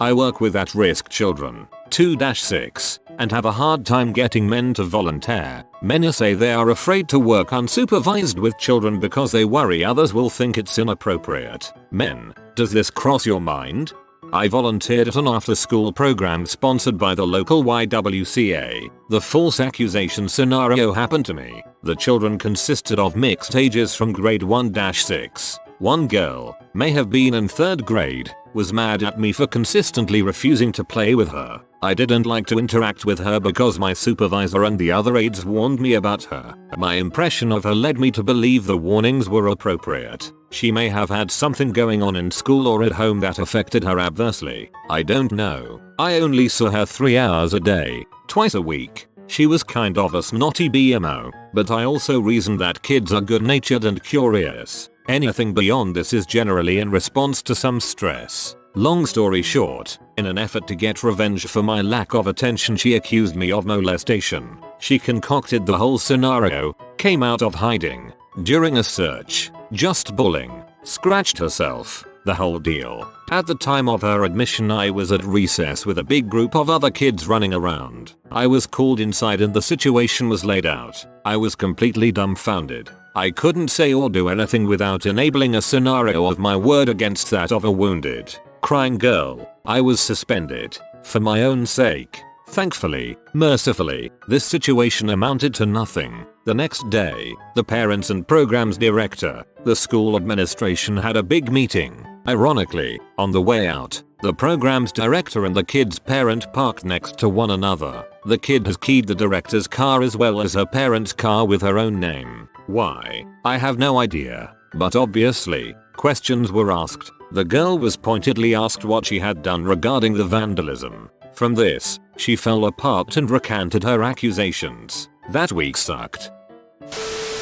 I work with at-risk children, 2-6, and have a hard time getting men to volunteer. Many say they are afraid to work unsupervised with children because they worry others will think it's inappropriate. Men, does this cross your mind? I volunteered at an after-school program sponsored by the local YWCA. The false accusation scenario happened to me. The children consisted of mixed ages from grade 1-6. One girl, may have been in 3rd grade, was mad at me for consistently refusing to play with her. I didn't like to interact with her because my supervisor and the other aides warned me about her. My impression of her led me to believe the warnings were appropriate. She may have had something going on in school or at home that affected her adversely. I don't know. I only saw her 3 hours a day, twice a week. She was kind of a snotty BMO, but I also reasoned that kids are good-natured and curious. Anything beyond this is generally in response to some stress. Long story short, in an effort to get revenge for my lack of attention, she accused me of molestation. She concocted the whole scenario, came out of hiding during a search, just bullying, scratched herself, the whole deal. At the time of her admission, I was at recess with a big group of other kids running around. I was called inside and the situation was laid out. I was completely dumbfounded. I couldn't say or do anything without enabling a scenario of my word against that of a wounded, crying girl. I was suspended, for my own sake. Thankfully, mercifully, this situation amounted to nothing. The next day, the parents and programs director, the school administration had a big meeting. Ironically, on the way out, the program's director and the kid's parent parked next to one another. The kid has keyed the director's car as well as her parent's car with her own name. Why? I have no idea. But obviously, questions were asked. The girl was pointedly asked what she had done regarding the vandalism. From this, she fell apart and recanted her accusations. That week sucked.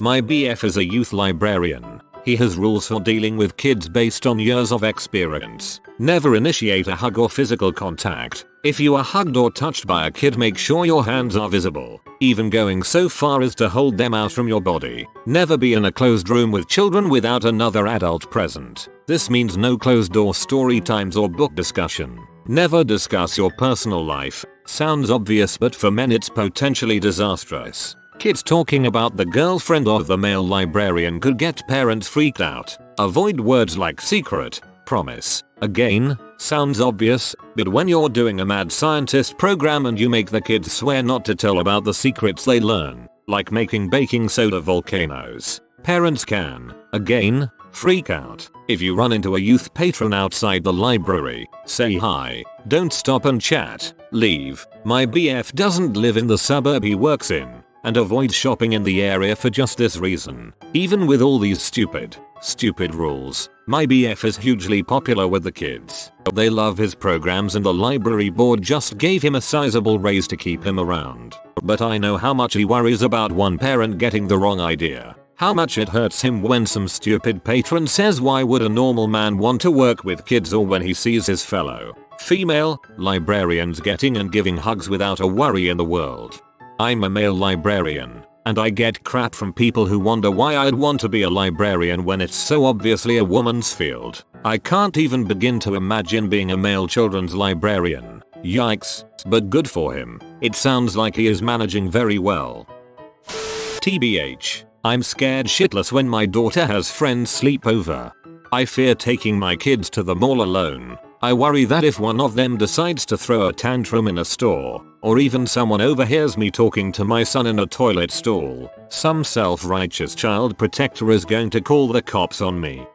My BF is a youth librarian. He has rules for dealing with kids based on years of experience. Never initiate a hug or physical contact. If you are hugged or touched by a kid, make sure your hands are visible, even going so far as to hold them out from your body. Never be in a closed room with children without another adult present. This means no closed door story times or book discussion. Never discuss your personal life. Sounds obvious, but for men it's potentially disastrous. Kids talking about the girlfriend of the male librarian could get parents freaked out. Avoid words like secret, promise. Again, sounds obvious, but when you're doing a mad scientist program and you make the kids swear not to tell about the secrets they learn, like making baking soda volcanoes, parents can, again, freak out. If you run into a youth patron outside the library, say hi, don't stop and chat, leave. My BF doesn't live in the suburb he works in, and avoids shopping in the area for just this reason. Even with all these stupid rules, my BF is hugely popular with the kids. They love his programs and the library board just gave him a sizable raise to keep him around. But I know how much he worries about one parent getting the wrong idea. How much it hurts him when some stupid patron says why would a normal man want to work with kids, or when he sees his fellow female librarians getting and giving hugs without a worry in the world. I'm a male librarian, and I get crap from people who wonder why I'd want to be a librarian when it's so obviously a woman's field. I can't even begin to imagine being a male children's librarian. Yikes, but good for him. It sounds like he is managing very well. TBH, I'm scared shitless when my daughter has friends sleep over. I fear taking my kids to the mall alone. I worry that if one of them decides to throw a tantrum in a store, or even someone overhears me talking to my son in a toilet stall, some self-righteous child protector is going to call the cops on me.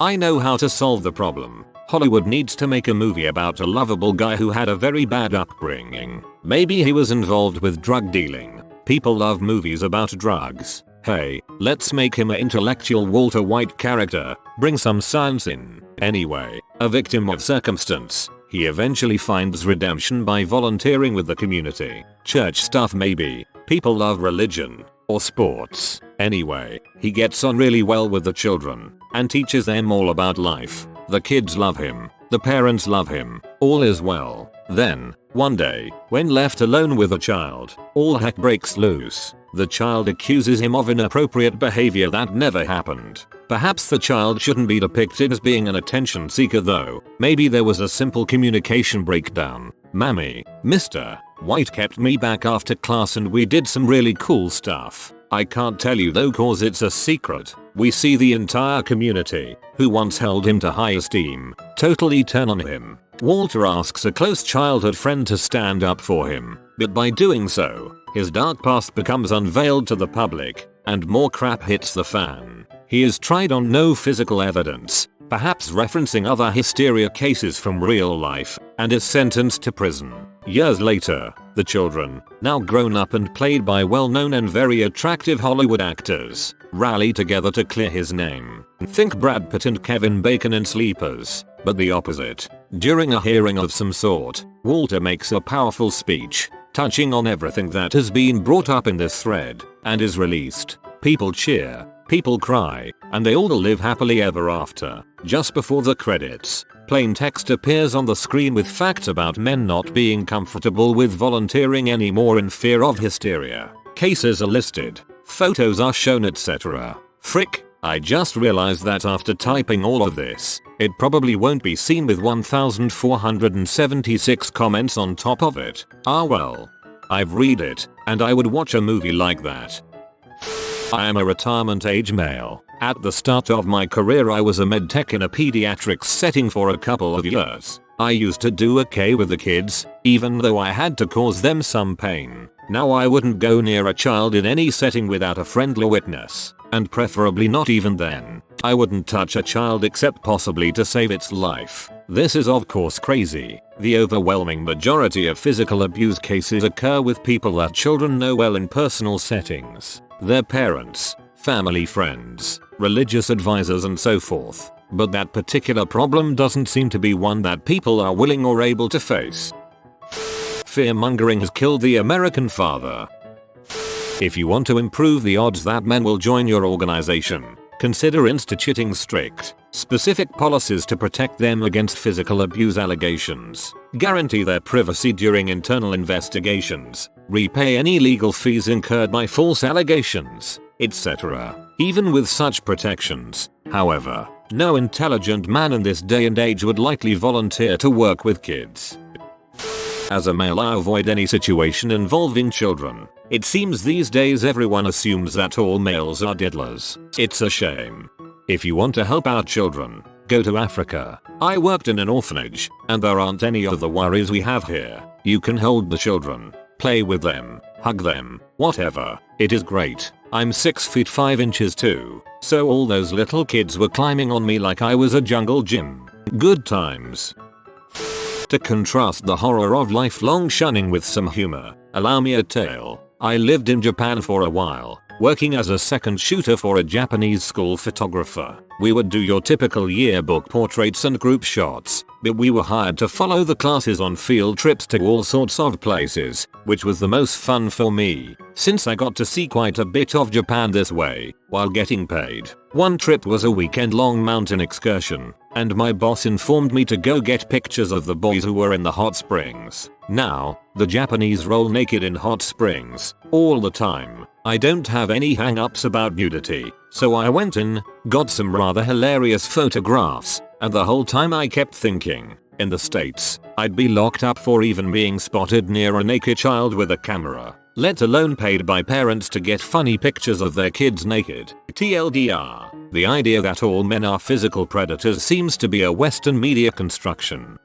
I know how to solve the problem. Hollywood needs to make a movie about a lovable guy who had a very bad upbringing. Maybe he was involved with drug dealing. People love movies about drugs. Hey, let's make him an intellectual Walter White character, bring some science in. Anyway, a victim of circumstance, he eventually finds redemption by volunteering with the community. Church stuff maybe, people love religion, or sports. Anyway, he gets on really well with the children, and teaches them all about life. The kids love him, the parents love him, all is well. Then, one day, when left alone with a child, all heck breaks loose. The child accuses him of inappropriate behavior that never happened. Perhaps the child shouldn't be depicted as being an attention seeker though. Maybe there was a simple communication breakdown. Mammy, Mr. White kept me back after class and we did some really cool stuff. I can't tell you though cause it's a secret. We see the entire community, who once held him to high esteem, totally turn on him. Walter asks a close childhood friend to stand up for him, but by doing so, his dark past becomes unveiled to the public, and more crap hits the fan. He is tried on no physical evidence, perhaps referencing other hysteria cases from real life, and is sentenced to prison. Years later, the children, now grown up and played by well-known and very attractive Hollywood actors, rally together to clear his name. Think Brad Pitt and Kevin Bacon in Sleepers, but the opposite. During a hearing of some sort, Walter makes a powerful speech, touching on everything that has been brought up in this thread, and is released. People cheer, people cry, and they all live happily ever after. Just before the credits, plain text appears on the screen with facts about men not being comfortable with volunteering anymore in fear of hysteria. Cases are listed, photos are shown, etc. Frick, I just realized that after typing all of this, it probably won't be seen with 1476 comments on top of it. Ah well. I've read it, and I would watch a movie like that. I am a retirement age male. At the start of my career I was a medtech in a pediatrics setting for a couple of years. I used to do okay with the kids, even though I had to cause them some pain. Now I wouldn't go near a child in any setting without a friendly witness, and preferably not even then. I wouldn't touch a child except possibly to save its life. This is of course crazy. The overwhelming majority of physical abuse cases occur with people that children know well in personal settings. Their parents, family friends, religious advisors and so forth. But that particular problem doesn't seem to be one that people are willing or able to face. Fear-mongering has killed the American father. If you want to improve the odds that men will join your organization, consider instituting strict, specific policies to protect them against physical abuse allegations, guarantee their privacy during internal investigations, repay any legal fees incurred by false allegations, etc. Even with such protections, however, no intelligent man in this day and age would likely volunteer to work with kids. As a male, I avoid any situation involving children. It seems these days everyone assumes that all males are diddlers. It's a shame. If you want to help out children, go to Africa. I worked in an orphanage, and there aren't any of the worries we have here. You can hold the children, play with them, hug them, whatever. It is great. I'm 6 feet 5 inches too, so all those little kids were climbing on me like I was a jungle gym. Good times. To contrast the horror of lifelong shunning with some humor, allow me a tale. I lived in Japan for a while, working as a second shooter for a Japanese school photographer. We would do your typical yearbook portraits and group shots, but we were hired to follow the classes on field trips to all sorts of places, which was the most fun for me, since I got to see quite a bit of Japan this way, while getting paid. One trip was a weekend-long mountain excursion, and my boss informed me to go get pictures of the boys who were in the hot springs. Now, the Japanese roll naked in hot springs, all the time. I don't have any hang-ups about nudity, so I went in, got some rather hilarious photographs, and the whole time I kept thinking, in the States, I'd be locked up for even being spotted near a naked child with a camera, let alone paid by parents to get funny pictures of their kids naked. TLDR, the idea that all men are physical predators seems to be a Western media construction.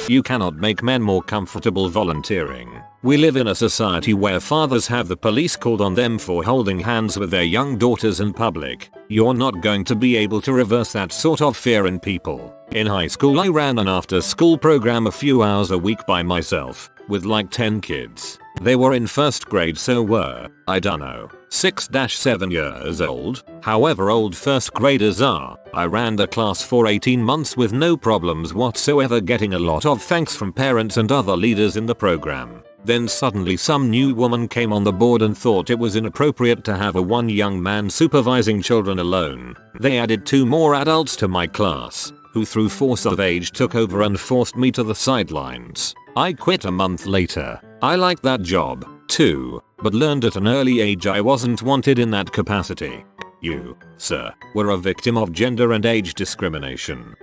You cannot make men more comfortable volunteering. We live in a society where fathers have the police called on them for holding hands with their young daughters in public. You're not going to be able to reverse that sort of fear in people. In high school I ran an after-school program a few hours a week by myself, with like 10 kids. They were in first grade, so were, I dunno, 6-7 years old, however old first graders are. I ran the class for 18 months with no problems whatsoever, getting a lot of thanks from parents and other leaders in the program. Then suddenly some new woman came on the board and thought it was inappropriate to have one young man supervising children alone. They added 2 more adults to my class, who through force of age took over and forced me to the sidelines. I quit a month later. I liked that job, too. but learned at an early age I wasn't wanted in that capacity. You, sir, were a victim of gender and age discrimination.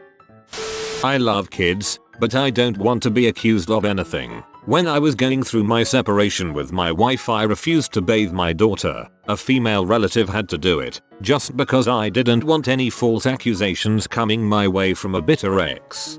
I love kids, but I don't want to be accused of anything. When I was going through my separation with my wife, I refused to bathe my daughter. A female relative had to do it, just because I didn't want any false accusations coming my way from a bitter ex.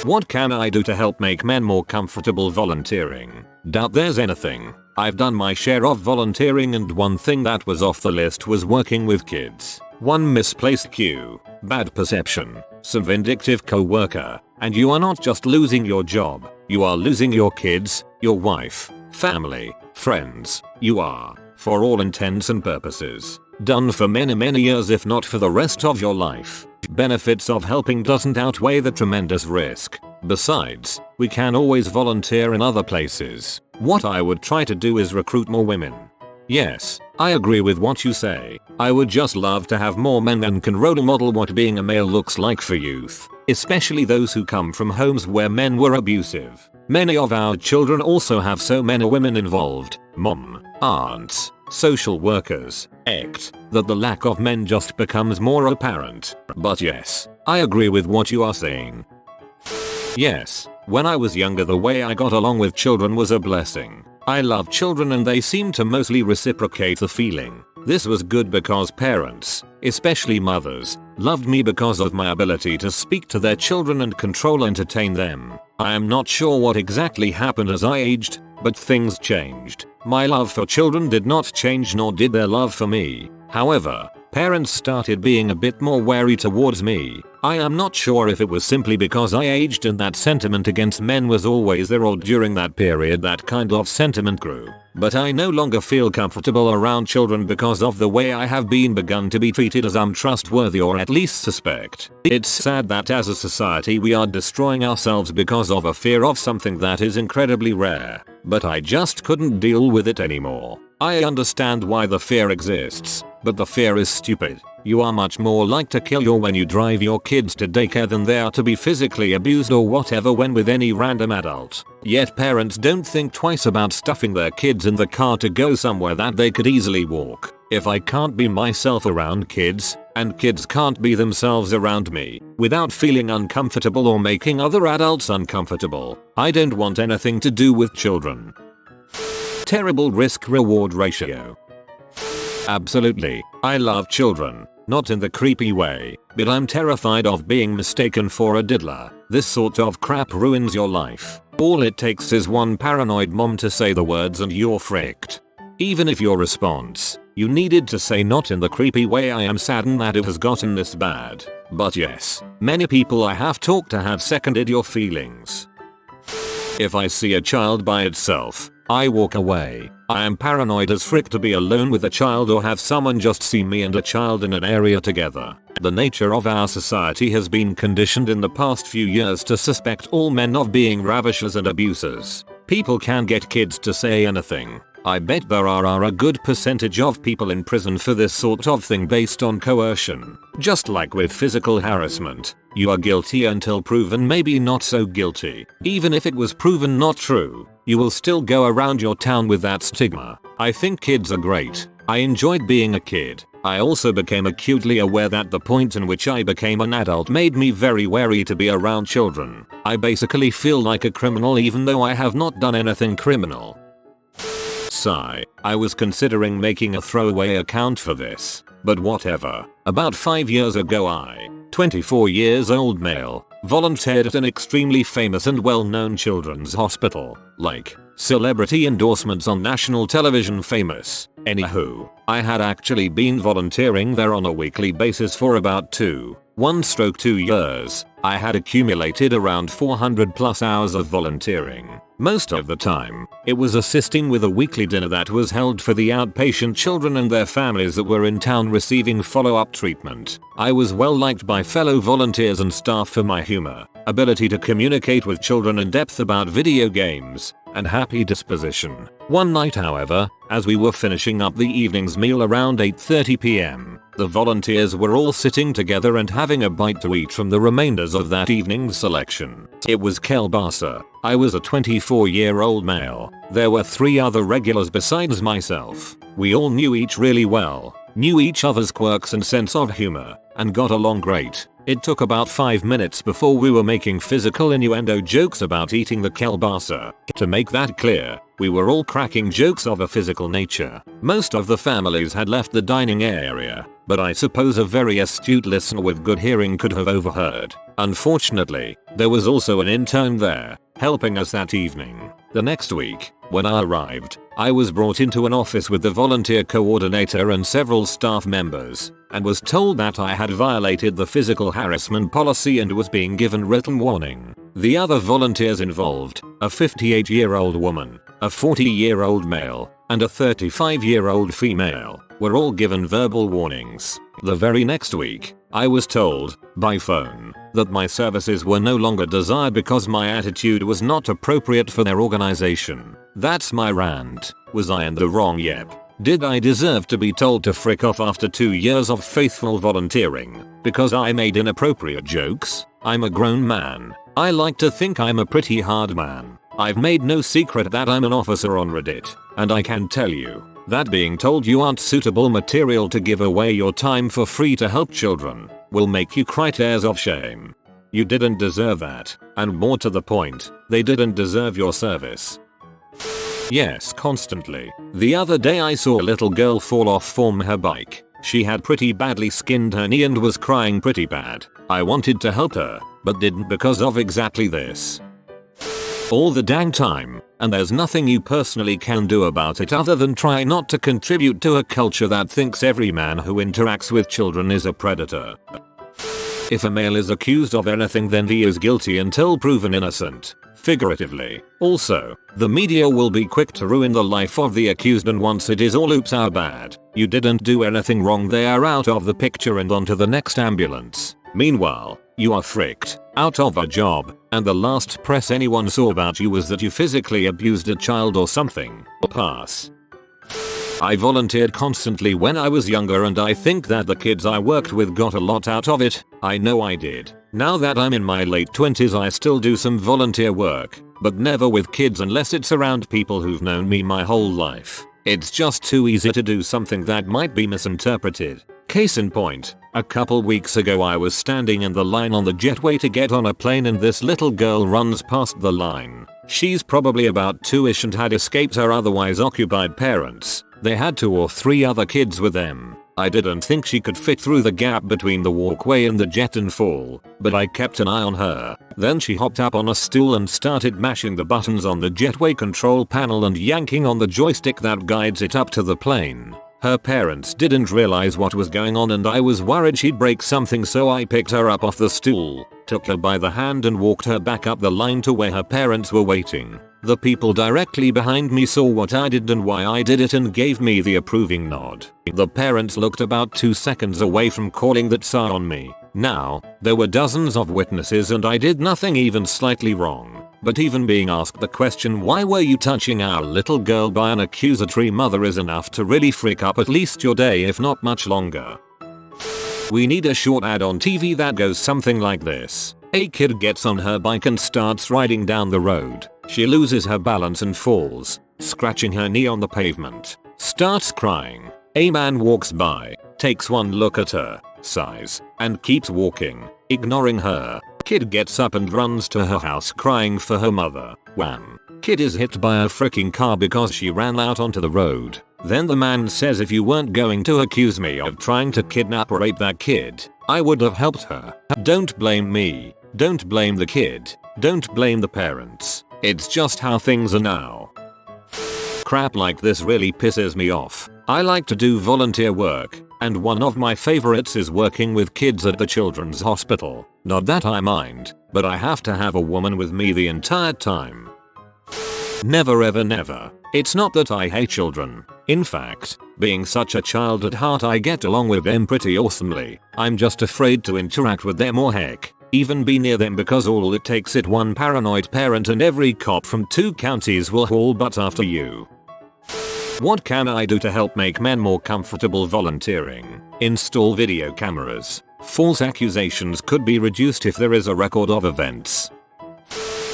What can I do to help make men more comfortable volunteering? Doubt there's anything. I've done my share of volunteering, and one thing that was off the list was working with kids. One misplaced cue, bad perception, some vindictive co-worker, and you are not just losing your job, you are losing your kids, your wife, family, friends. You are, for all intents and purposes, done for many years, if not for the rest of your life. Benefits of helping doesn't outweigh the tremendous risk. Besides, we can always volunteer in other places. What I would try to do is recruit more women. Yes, I agree with what you say. I would just love to have more men that can role model what being a male looks like for youth, especially those who come from homes where men were abusive. Many of our children also have so many women involved, mom, aunts, social workers, that the lack of men just becomes more apparent. But yes, I agree with what you are saying. Yes, when I was younger, the way I got along with children was a blessing. I love children and they seem to mostly reciprocate the feeling. This was good because parents, especially mothers, loved me because of my ability to speak to their children and entertain them. I am not sure what exactly happened as I aged, but things changed. My love for children did not change, nor did their love for me. However, parents started being a bit more wary towards me. I am not sure if it was simply because I aged and that sentiment against men was always there, or during that period that kind of sentiment grew. But I no longer feel comfortable around children because of the way I have begun to be treated as untrustworthy, or at least suspect. It's sad that as a society we are destroying ourselves because of a fear of something that is incredibly rare. But I just couldn't deal with it anymore. I understand why the fear exists, but the fear is stupid. You are much more like to kill when you drive your kids to daycare than they are to be physically abused or whatever when with any random adult. Yet parents don't think twice about stuffing their kids in the car to go somewhere that they could easily walk. If I can't be myself around kids, and kids can't be themselves around me, without feeling uncomfortable or making other adults uncomfortable, I don't want anything to do with children. Terrible risk-reward ratio. Absolutely, I love children, not in the creepy way, but I'm terrified of being mistaken for a diddler. This sort of crap ruins your life. All it takes is one paranoid mom to say the words and you're fricked. Even if your response, you needed to say not in the creepy way, I am saddened that it has gotten this bad. But yes, many people I have talked to have seconded your feelings. If I see a child by itself, I walk away. I am paranoid as frick to be alone with a child or have someone just see me and a child in an area together. The nature of our society has been conditioned in the past few years to suspect all men of being ravishers and abusers. People can get kids to say anything. I bet there are a good percentage of people in prison for this sort of thing based on coercion. Just like with physical harassment, you are guilty until proven maybe not so guilty. Even if it was proven not true, you will still go around your town with that stigma. I think kids are great. I enjoyed being a kid. I also became acutely aware that the point in which I became an adult made me very wary to be around children. I basically feel like a criminal even though I have not done anything criminal. Sigh. I was considering making a throwaway account for this, but whatever. About 5 years ago I, 24 years old male, volunteered at an extremely famous and well-known children's hospital. Like, celebrity endorsements on national television famous. Anywho, I had actually been volunteering there on a weekly basis for about 2 years. I had accumulated around 400 plus hours of volunteering. Most of the time, it was assisting with a weekly dinner that was held for the outpatient children and their families that were in town receiving follow-up treatment. I was well liked by fellow volunteers and staff for my humor, ability to communicate with children in depth about video games, and happy disposition. One night, however, as we were finishing up the evening's meal around 8:30 p.m., The volunteers were all sitting together and having a bite to eat from the remainders of that evening's selection. It was kielbasa. I was a 24-year-old male. There were 3 other regulars besides myself. We all knew each really well, knew each other's quirks and sense of humor, and got along great. It took about 5 minutes before we were making physical innuendo jokes about eating the kielbasa. To make that clear, we were all cracking jokes of a physical nature. Most of the families had left the dining area, but I suppose a very astute listener with good hearing could have overheard. Unfortunately, there was also an intern there, helping us that evening. The next week, when I arrived, I was brought into an office with the volunteer coordinator and several staff members, and was told that I had violated the physical harassment policy and was being given written warning. The other volunteers involved, a 58-year-old woman, a 40-year-old male, and a 35-year-old female, were all given verbal warnings. The very next week, I was told, by phone, that my services were no longer desired because my attitude was not appropriate for their organization. That's my rant. Was I in the wrong? Yep. Did I deserve to be told to frick off after 2 years of faithful volunteering because I made inappropriate jokes? I'm a grown man. I like to think I'm a pretty hard man. I've made no secret that I'm an officer on Reddit, and I can tell you that being told you aren't suitable material to give away your time for free to help children will make you cry tears of shame. You didn't deserve that, and more to the point, they didn't deserve your service. Yes, constantly. The other day I saw a little girl fall off from her bike. She had pretty badly skinned her knee and was crying pretty bad. I wanted to help her, but didn't because of exactly this. All the dang time, and there's nothing you personally can do about it other than try not to contribute to a culture that thinks every man who interacts with children is a predator. If a male is accused of anything, then he is guilty until proven innocent, figuratively. Also, the media will be quick to ruin the life of the accused, and once it is all oops how bad, you didn't do anything wrong, they are out of the picture and onto the next ambulance. Meanwhile, you are fricked, out of a job, and the last press anyone saw about you was that you physically abused a child or something. Pass. I volunteered constantly when I was younger, and I think that the kids I worked with got a lot out of it. I know I did. Now that I'm in my late 20s, I still do some volunteer work, but never with kids unless it's around people who've known me my whole life. It's just too easy to do something that might be misinterpreted. Case in point, a couple weeks ago I was standing in the line on the jetway to get on a plane, and this little girl runs past the line. She's probably about 2ish and had escaped her otherwise occupied parents. They had 2 or 3 other kids with them. I didn't think she could fit through the gap between the walkway and the jet and fall, but I kept an eye on her. Then she hopped up on a stool and started mashing the buttons on the jetway control panel and yanking on the joystick that guides it up to the plane. Her parents didn't realize what was going on, and I was worried she'd break something, so I picked her up off the stool, took her by the hand and walked her back up the line to where her parents were waiting. The people directly behind me saw what I did and why I did it and gave me the approving nod. The parents looked about 2 seconds away from calling that SAR on me. Now, there were dozens of witnesses and I did nothing even slightly wrong. But even being asked the question, why were you touching our little girl, by an accusatory mother is enough to really freak up at least your day, if not much longer. We need a short ad on TV that goes something like this. A kid gets on her bike and starts riding down the road. She loses her balance and falls, scratching her knee on the pavement. Starts crying. A man walks by, takes one look at her, sighs, and keeps walking, ignoring her. Kid gets up and runs to her house crying for her mother. Wham. Kid is hit by a freaking car because she ran out onto the road. Then the man says, if you weren't going to accuse me of trying to kidnap or rape that kid, I would have helped her. Don't blame me. Don't blame the kid. Don't blame the parents. It's just how things are now. Crap like this really pisses me off. I like to do volunteer work, and one of my favorites is working with kids at the children's hospital. Not that I mind, but I have to have a woman with me the entire time. Never ever never. It's not that I hate children. In fact, being such a child at heart, I get along with them pretty awesomely. I'm just afraid to interact with them or heck, even be near them, because all it takes is one paranoid parent and every cop from 2 counties will haul butt after you. What can I do to help make men more comfortable volunteering? Install video cameras. False accusations could be reduced if there is a record of events.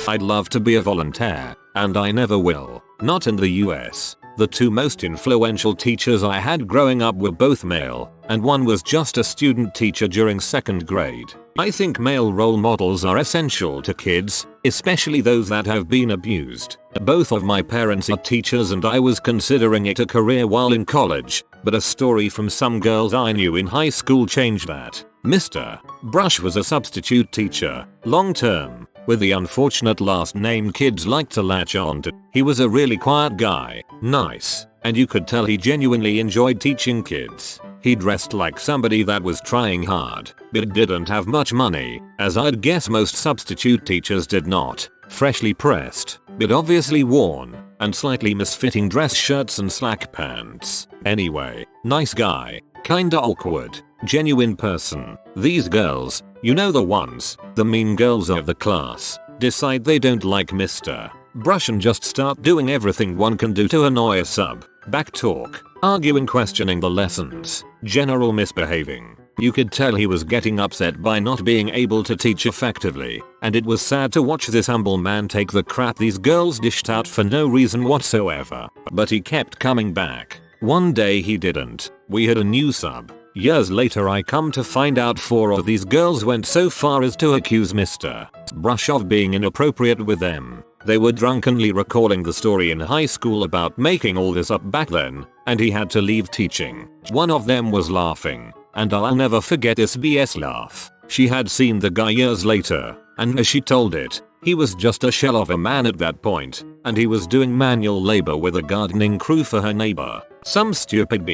I'd love to be a volunteer, and I never will. Not in the US. The two most influential teachers I had growing up were both male, and one was just a student teacher during 2nd grade. I think male role models are essential to kids, especially those that have been abused. Both of my parents are teachers and I was considering it a career while in college, but a story from some girls I knew in high school changed that. Mr. Brush was a substitute teacher, long term, with the unfortunate last name kids like to latch on to. He was a really quiet guy, nice, and you could tell he genuinely enjoyed teaching kids. He dressed like somebody that was trying hard, but didn't have much money, as I'd guess most substitute teachers did not. Freshly pressed, but obviously worn, and slightly misfitting dress shirts and slack pants. Anyway, nice guy, kinda awkward, genuine person. These girls, you know the ones, the mean girls of the class, decide they don't like Mr. Brush and just start doing everything one can do to annoy a sub. Backtalk, arguing, questioning the lessons, general misbehaving. You could tell he was getting upset by not being able to teach effectively, and it was sad to watch this humble man take the crap these girls dished out for no reason whatsoever. But he kept coming back. One day he didn't. We had a new sub. Years later I come to find out 4 of these girls went so far as to accuse Mr. Brush of being inappropriate with them. They were drunkenly recalling the story in high school about making all this up back then, and he had to leave teaching. One of them was laughing, and I'll never forget this BS laugh. She had seen the guy years later, and as she told it, he was just a shell of a man at that point, and he was doing manual labor with a gardening crew for her neighbor. Some stupid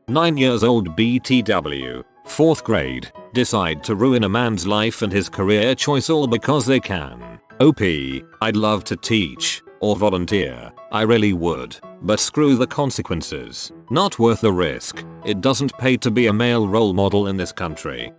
9 years old BTW, 4th grade, decide to ruin a man's life and his career choice all because they can. OP, I'd love to teach, or volunteer, I really would, but screw the consequences. Not worth the risk. It doesn't pay to be a male role model in this country.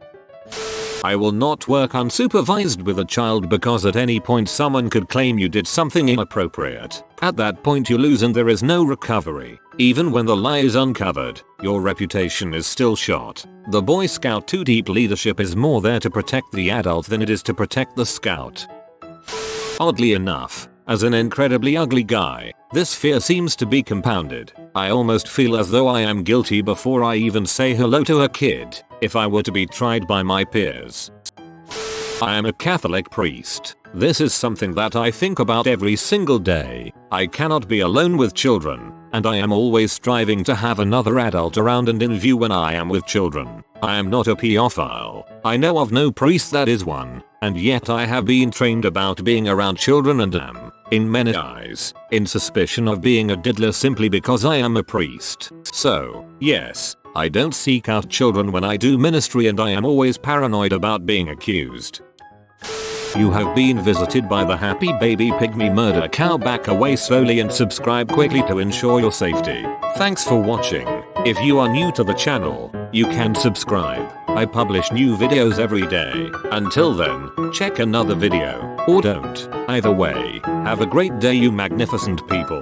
I will not work unsupervised with a child because at any point someone could claim you did something inappropriate. At that point you lose and there is no recovery. Even when the lie is uncovered, your reputation is still shot. The Boy Scout 2 deep leadership is more there to protect the adult than it is to protect the scout. Oddly enough, as an incredibly ugly guy, this fear seems to be compounded. I almost feel as though I am guilty before I even say hello to a kid, if I were to be tried by my peers. I am a Catholic priest. This is something that I think about every single day. I cannot be alone with children, and I am always striving to have another adult around and in view when I am with children. I am not a pedophile. I know of no priest that is one, and yet I have been trained about being around children and am, in many eyes, in suspicion of being a diddler simply because I am a priest. So, yes, I don't seek out children when I do ministry and I am always paranoid about being accused. You have been visited by the happy baby pygmy murder cow. Back away slowly and subscribe quickly to ensure your safety. Thanks for watching. If you are new to the channel, you can subscribe. I publish new videos every day. Until then, check another video, or don't. Either way, have a great day you magnificent people.